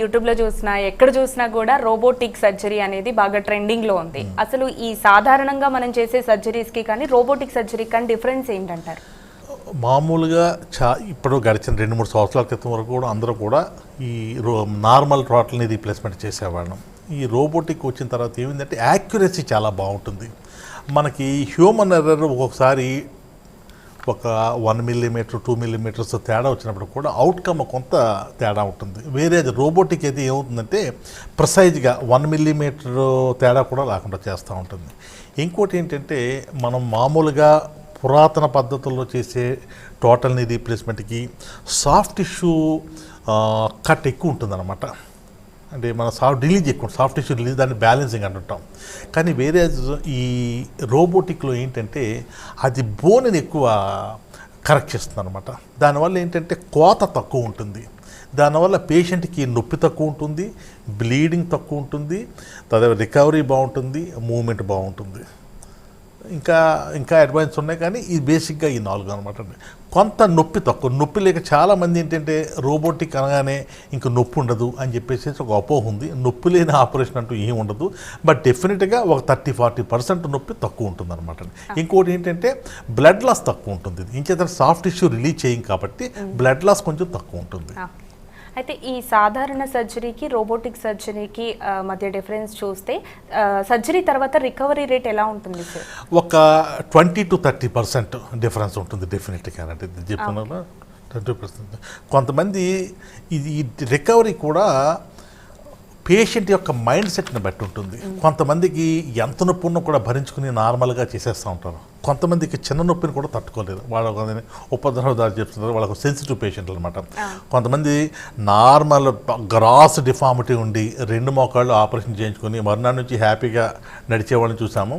YouTube లో చూసినా ఎక్కడ చూసినా కూడా రోబోటిక్ సర్జరీ అనేది బాగా ట్రెండింగ్ లో ఉంది. అసలు ఈ సాధారణంగా మనం చేసే సర్జరీస్ కి కానీ రోబోటిక్ సర్జరీ కానీ డిఫరెన్స్ ఏంటంటారు? మామూలుగా ఇప్పుడు గడిచిన 2-3 సంవత్సరాల క్రితం వరకు కూడా అందరూ కూడా ఈ నార్మల్ రోటల్ని రీప్లేస్మెంట్ చేసేవాళ్ళం. ఈ రోబోటిక్ వచ్చిన తర్వాత ఏమిందంటే యాక్యురసీ చాలా బాగుంటుంది. మనకి హ్యూమన్ ఎర్రర్ ఒక్కొక్కసారి ఒక 1 మిల్లీమీటర్ 2 మిల్లీమీటర్స్ తేడా వచ్చినప్పుడు కూడా అవుట్కమ్ కొంత తేడా ఉంటుంది. వేరే రోబోటిక్ అయితే ఏమవుతుందంటే ప్రిసైజ్గా 1 మిల్లీమీటర్ తేడా కూడా లేకుండా చేస్తూ ఉంటుంది. ఇంకోటి ఏంటంటే మనం మామూలుగా పురాతన పద్ధతుల్లో చేసే టోటల్ నీ రీప్లేస్మెంట్కి సాఫ్ట్ టిష్యూ కట్ ఎక్కువ ఉంటుందన్నమాట. అంటే మన రిలీజ్ ఎక్కువ సాఫ్ట్ టిష్యూ రిలీజ్ దాన్ని బ్యాలెన్సింగ్ అంటుంటాం. కానీ వేరే ఈ రోబోటిక్లో ఏంటంటే అది బోన్ని ఎక్కువ కరెక్ట్ చేస్తుంది అనమాట. దానివల్ల ఏంటంటే కోత తక్కువ ఉంటుంది. దానివల్ల పేషెంట్కి నొప్పి తక్కువ ఉంటుంది, బ్లీడింగ్ తక్కువ ఉంటుంది, తర్వాత రికవరీ బాగుంటుంది, మూమెంట్ బాగుంటుంది. ఇంకా అడ్వాన్స్ ఉన్నాయి, కానీ ఇది బేసిక్గా ఈ 4 అనమాట. కొంత నొప్పి తక్కువ, నొప్పి లేక చాలామంది ఏంటంటే రోబోటిక్ అనగానే ఇంక నొప్పి ఉండదు అని చెప్పేసి ఒక అపోహ ఉంది. నొప్పి లేని ఆపరేషన్ అంటూ ఏమి ఉండదు. బట్ డెఫినెట్గా ఒక 30-40% నొప్పి తక్కువ ఉంటుంది అనమాట. ఇంకోటి ఏంటంటే బ్లడ్ లాస్ తక్కువ ఉంటుంది. ఇంకేత సాఫ్ట్ టిష్యూ రిలీజ్ చేయం కాబట్టి బ్లడ్ లాస్ కొంచెం తక్కువ ఉంటుంది. అయితే ఈ సాధారణ సర్జరీకి రోబోటిక్ సర్జరీకి మధ్య డిఫరెన్స్ చూస్తే సర్జరీ తర్వాత రికవరీ రేట్ ఎలా ఉంటుంది సార్? ఒక 20-30% డిఫరెన్స్ ఉంటుంది డెఫినెట్గా. అంటే చెప్పిన 20%. కొంతమంది ఈ రికవరీ కూడా పేషెంట్ యొక్క మైండ్ సెట్ని బట్టి ఉంటుంది. కొంతమందికి ఎంత నొప్పి ఉన్నా కూడా భరించుకుని నార్మల్గా చేసేస్తూ ఉంటారు. కొంతమందికి చిన్న నొప్పిని కూడా తట్టుకోలేదు. వాళ్ళ ఉపద్రవదారు చెప్తున్నారు, వాళ్ళకు సెన్సిటివ్ పేషెంట్లు అనమాట. కొంతమంది నార్మల్ గ్రాస్ డిఫార్మిటీ ఉండి 2 మోకాళ్ళు ఆపరేషన్ చేయించుకొని మరునాడు నుంచి హ్యాపీగా నడిచే వాళ్ళని చూసాము.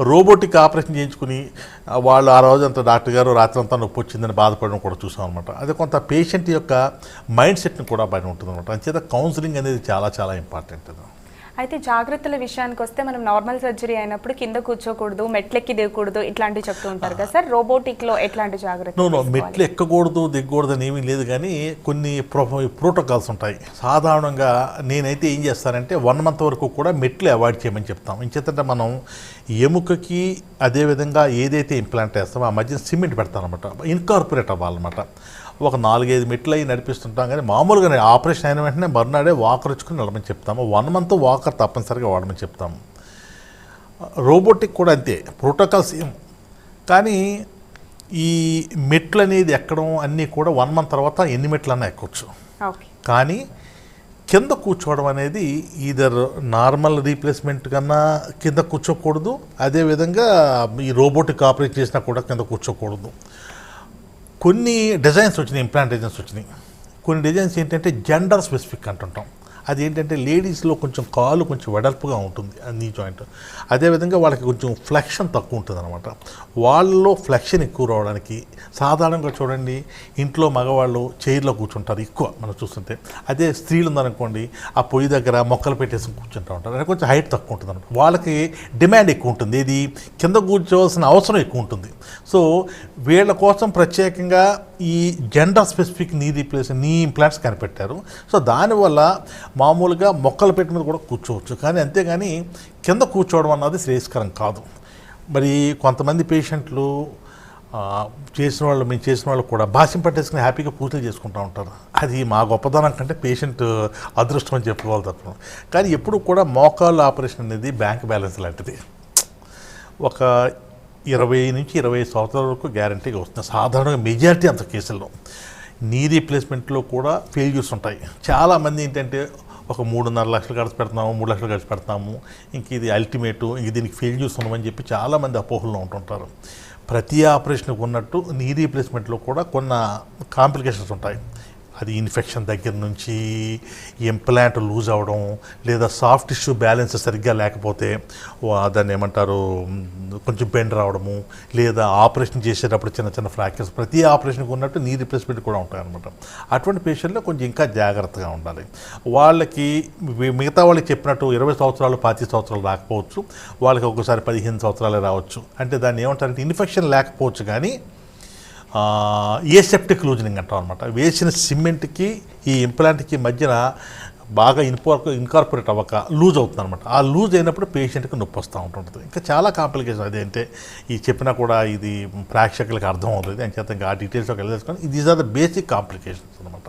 రోబోటిక్ ఆపరేషన్ చేయించుకుని వాళ్ళు ఆ రోజంతా డాక్టర్ గారు రాత్రి అంతా నొప్పి వచ్చిందని బాధపడడం కూడా చూసాం అనమాట. అదే కొంత పేషెంట్ యొక్క మైండ్ సెట్ని కూడా బయట ఉంటుంది అనమాట. అంచేత కౌన్సిలింగ్ అనేది చాలా చాలా ఇంపార్టెంట్. అయితే జాగ్రత్తల విషయానికి వస్తే మనం నార్మల్ సర్జరీ అయినప్పుడు కింద కూర్చోకూడదు, మెట్లెక్కి దిగకూడదు ఇట్లాంటివి చెప్తూ ఉంటారు కదా సార్. రోబోటిక్లో ఎట్లాంటి జాగ్రత్తలు? మెట్లు ఎక్కకూడదు దిగకూడదు అని ఏమీ లేదు, కానీ కొన్ని ప్రోటోకాల్స్ ఉంటాయి. సాధారణంగా నేనైతే ఏం చేస్తానంటే 1 మంత్ వరకు కూడా మెట్లు అవాయిడ్ చేయమని చెప్తాం. ఇంచేతంటే మనం ఎముకకి అదేవిధంగా ఏదైతే ఇంప్లాంట్ వేస్తామో ఆ మధ్య సిమెంట్ పెడతాం అనమాట. ఇన్కార్పొరేట్ అవ్వాలన్నమాట. ఒక 4-5 మెట్లు అవి నడిపిస్తుంటాం. కానీ మామూలుగా ఆపరేషన్ అయిన వెంటనే మరునాడే వాకర్ వచ్చుకుని నడమని చెప్తాము. 1 మంత్ వాకర్ తప్పనిసరిగా వాడమని చెప్తాము. రోబోటిక్ కూడా అంతే, ప్రోటోకాల్స్ ఏం. కానీ ఈ మెట్లు అనేది ఎక్కడం అన్నీ కూడా 1 మంత్ తర్వాత ఎన్ని మెట్లన్నా ఎక్కొచ్చు. కానీ కింద కూర్చోవడం అనేది ఈధర్ నార్మల్ రీప్లేస్మెంట్ కన్నా కింద కూర్చోకూడదు, అదేవిధంగా ఈ రోబోటిక్ ఆపరేట్ చేసినా కూడా కింద కూర్చోకూడదు. కొన్ని డిజైన్స్ వచ్చినాయి, ఇంప్లాంట్ డిజైన్స్ వచ్చినాయి. కొన్ని డిజైన్స్ ఏంటంటే జెండర్ స్పెసిఫిక్ అంటుంటాం. అది ఏంటంటే లేడీస్లో కొంచెం కాలు కొంచెం వెడల్పుగా ఉంటుంది నీ జాయింట్, అదేవిధంగా వాళ్ళకి కొంచెం ఫ్లెక్షన్ తక్కువ ఉంటుంది అనమాట. వాళ్ళలో ఫ్లెక్షన్ ఎక్కువ రావడానికి సాధారణంగా చూడండి ఇంట్లో మగవాళ్ళు చైర్లో కూర్చుంటారు ఎక్కువ మనం చూస్తుంటే. అదే స్త్రీలు ఉందనుకోండి ఆ పొయ్యి దగ్గర మొక్కలు పెట్టేసి కూర్చుంటూ ఉంటారు. అది కొంచెం హైట్ తక్కువ ఉంటుంది అనమాట. వాళ్ళకి డిమాండ్ ఎక్కువ ఉంటుంది, ఇది కింద కూర్చోవలసిన అవసరం ఎక్కువ ఉంటుంది. సో వీళ్ళ కోసం ప్రత్యేకంగా ఈ జెండర్ స్పెసిఫిక్ నీ ఇంప్లాంట్స్ కనిపెట్టారు. సో దానివల్ల మామూలుగా మొక్కలు పెట్టిన మీద కూడా కూర్చోవచ్చు, కానీ అంతేగాని కింద కూర్చోవడం అన్నది శ్రేయస్కరం కాదు. మరి కొంతమంది పేషెంట్లు మేము చేసిన వాళ్ళు కూడా భాష్యం పట్టేసుకుని హ్యాపీగా పూజలు చేసుకుంటూ ఉంటారు. అది మా గొప్పదనం కంటే పేషెంట్ అదృష్టం అని చెప్పుకోవాలి తప్ప. కానీ ఎప్పుడు కూడా మోకాళ్ళ ఆపరేషన్ అనేది బ్యాంక్ బ్యాలెన్స్ లాంటిది. ఒక 20-25 సంవత్సరాల వరకు గ్యారంటీగా వస్తుంది. సాధారణంగా మెజారిటీ అంత కేసుల్లో నీ రీప్లేస్మెంట్లో కూడా ఫెయిల్యూర్స్ ఉంటాయి. చాలామంది ఏంటంటే ఒక 3.5 లక్షలు ఖర్చు పెడతాము, 3 లక్షలు ఖర్చు పెడతాము, ఇంక ఇది అల్టిమేటు, ఇంక దీనికి ఫెయిల్యూర్స్ ఉన్నామని చెప్పి చాలామంది అపోహల్లో ఉంటుంటారు. ప్రతి ఆపరేషన్కి ఉన్నట్టు నీ రీప్లేస్మెంట్లో కూడా కొన్ని కాంప్లికేషన్స్ ఉంటాయి. అది ఇన్ఫెక్షన్ దగ్గర నుంచి ఇంప్లాంట్ లూజ్ అవ్వడం, లేదా సాఫ్ట్ టిష్యూ బ్యాలెన్స్ సరిగ్గా లేకపోతే దాన్ని ఏమంటారు కొంచెం బెండ్ రావడము, లేదా ఆపరేషన్ చేసేటప్పుడు చిన్న చిన్న ఫ్రాక్చర్స్ ప్రతి ఆపరేషన్కి ఉన్నట్టు నీ రీప్లేస్మెంట్ కూడా ఉంటాయన్నమాట. అటువంటి పేషెంట్లో కొంచెం ఇంకా జాగ్రత్తగా ఉండాలి. వాళ్ళకి మిగతా వాళ్ళకి చెప్పినట్టు 20 సంవత్సరాలు 25 సంవత్సరాలు రాకపోవచ్చు, వాళ్ళకి ఒకసారి 15 సంవత్సరాలే రావచ్చు. అంటే దాన్ని ఏమంటారంటే ఇన్ఫెక్షన్ లేకపోవచ్చు, కానీ ఏసెప్టిక్ లూజనింగ్ అంటాం అనమాట. వేసిన సిమెంట్కి ఈ ఇంప్లాంట్కి మధ్యన బాగా ఇన్కార్పొరేట్ అవ్వక లూజ్ అవుతుంది అనమాట. ఆ లూజ్ అయినప్పుడు పేషెంట్కి నొప్పి వస్తూ ఉంటుంది. ఇంకా చాలా కాంప్లికేషన్ అదేంటే ఈ చెప్పినా కూడా ఇది ప్రేక్షకులకు అర్థం అవుతుంది. అంచేత ఇంకా ఆ డీటెయిల్స్లోకి వెళ్ళేసుకొని these are the basic complications అనమాట.